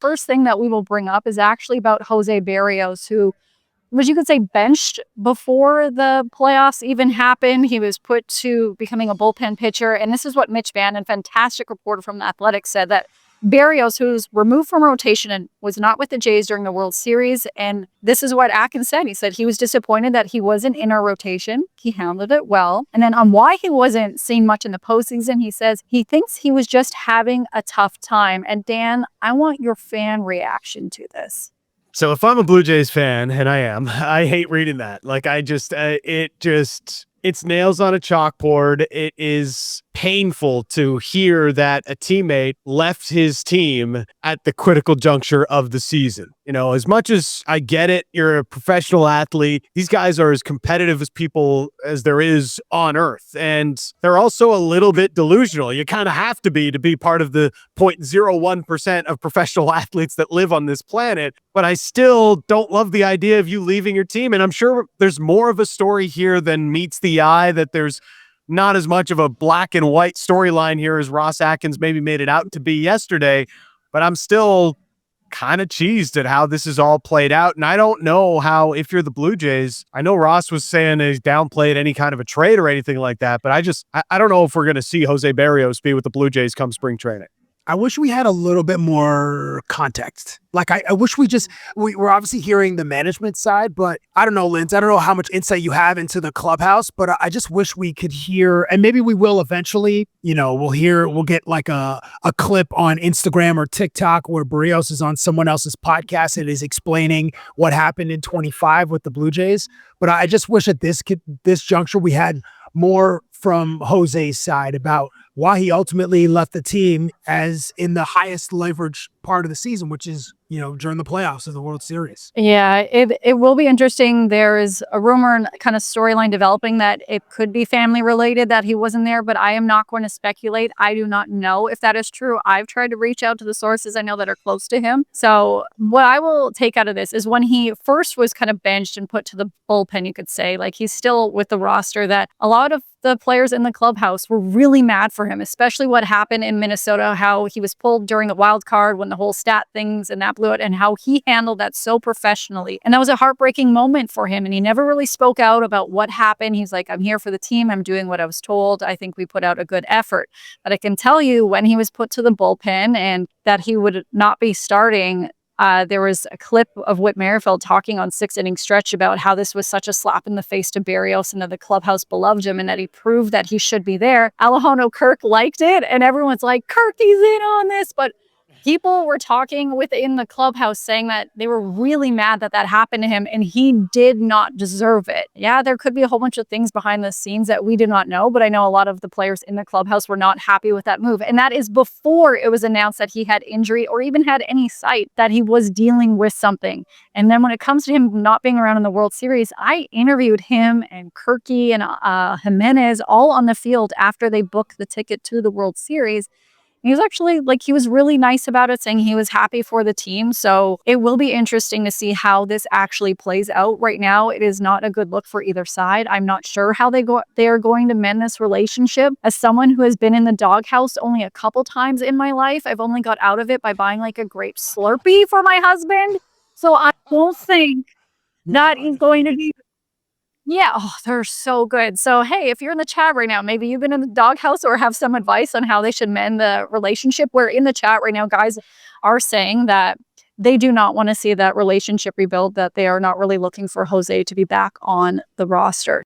first thing that we will bring up is actually about Jose Berrios, who was, you could say, benched before the playoffs even happened. He was put to becoming a bullpen pitcher. And this is what Mitch Bannon, fantastic reporter from The Athletic, said, that Berrios, who's removed from rotation and was not with the Jays during the World Series. And this is what Atkins said. He said he was disappointed that he wasn't in our rotation. He handled it well. And then on why he wasn't seen much in the postseason, he says he thinks he was just having a tough time. And Dan, I want your fan reaction to this. So if I'm a Blue Jays fan, and I am, I hate reading that. Like, it's nails on a chalkboard. It is painful to hear that a teammate left his team at the critical juncture of the season. You know, as much as I get it, you're a professional athlete. These guys are as competitive as people as there is on earth. And they're also a little bit delusional. You kind of have to be part of the 0.01% of professional athletes that live on this planet. But I still don't love the idea of you leaving your team. And I'm sure there's more of a story here than meets the eye, that there's not as much of a black and white storyline here as Ross Atkins maybe made it out to be yesterday. But I'm still kind of cheesed at how this is all played out. And I don't know how, if you're the Blue Jays, I know Ross was saying he's downplayed any kind of a trade or anything like that, but I don't know if we're going to see Jose Berrios be with the Blue Jays come spring training. I wish we had a little bit more context. Like, I wish we're obviously hearing the management side, but I don't know, Linz, I don't know how much insight you have into the clubhouse, but I just wish we could hear, and maybe we will eventually, you know, we'll get like a clip on Instagram or TikTok where Berrios is on someone else's podcast and is explaining what happened in 25 with the Blue Jays. But I just wish at this juncture we had more from Jose's side about why he ultimately left the team as in the highest leverage part of the season, which is, you know, during the playoffs of the World Series. Yeah, it will be interesting. There is a rumor and kind of storyline developing that it could be family related that he wasn't there, but I am not going to speculate. I do not know if that is true. I've tried to reach out to the sources I know that are close to him. So what I will take out of this is when he first was kind of benched and put to the bullpen, you could say, like, he's still with the roster, that a lot of the players in the clubhouse were really mad for him, especially what happened in Minnesota, how he was pulled during the wild card when the whole stat things and that blew it, and how he handled that so professionally. And that was a heartbreaking moment for him. And he never really spoke out about what happened. He's like, I'm here for the team. I'm doing what I was told. I think we put out a good effort. But I can tell you, when he was put to the bullpen and that he would not be starting, there was a clip of Whit Merrifield talking on 6-inning stretch about how this was such a slap in the face to Berrios and that the clubhouse beloved him and that he proved that he should be there. Alejandro Kirk liked it, and everyone's like, Kirk, he's in on this. But people were talking within the clubhouse saying that they were really mad that that happened to him, and he did not deserve it. Yeah, there could be a whole bunch of things behind the scenes that we did not know, but I know a lot of the players in the clubhouse were not happy with that move. And that is before it was announced that he had injury or even had any sight that he was dealing with something. And then when it comes to him not being around in the World Series, I interviewed him and Kirky and Jimenez all on the field after they booked the ticket to the World Series. He was actually, like, he was really nice about it, saying he was happy for the team. So it will be interesting to see how this actually plays out. Right now, it is not a good look for either side. I'm not sure how they are going to mend this relationship. As someone who has been in the doghouse only a couple times in my life, I've only got out of it by buying like a grape Slurpee for my husband. So I don't think that is going to be... Yeah, oh, they're so good. So, hey, if you're in the chat right now, maybe you've been in the doghouse or have some advice on how they should mend the relationship. Where in the chat right now, guys are saying that they do not want to see that relationship rebuild, that they are not really looking for Jose to be back on the roster.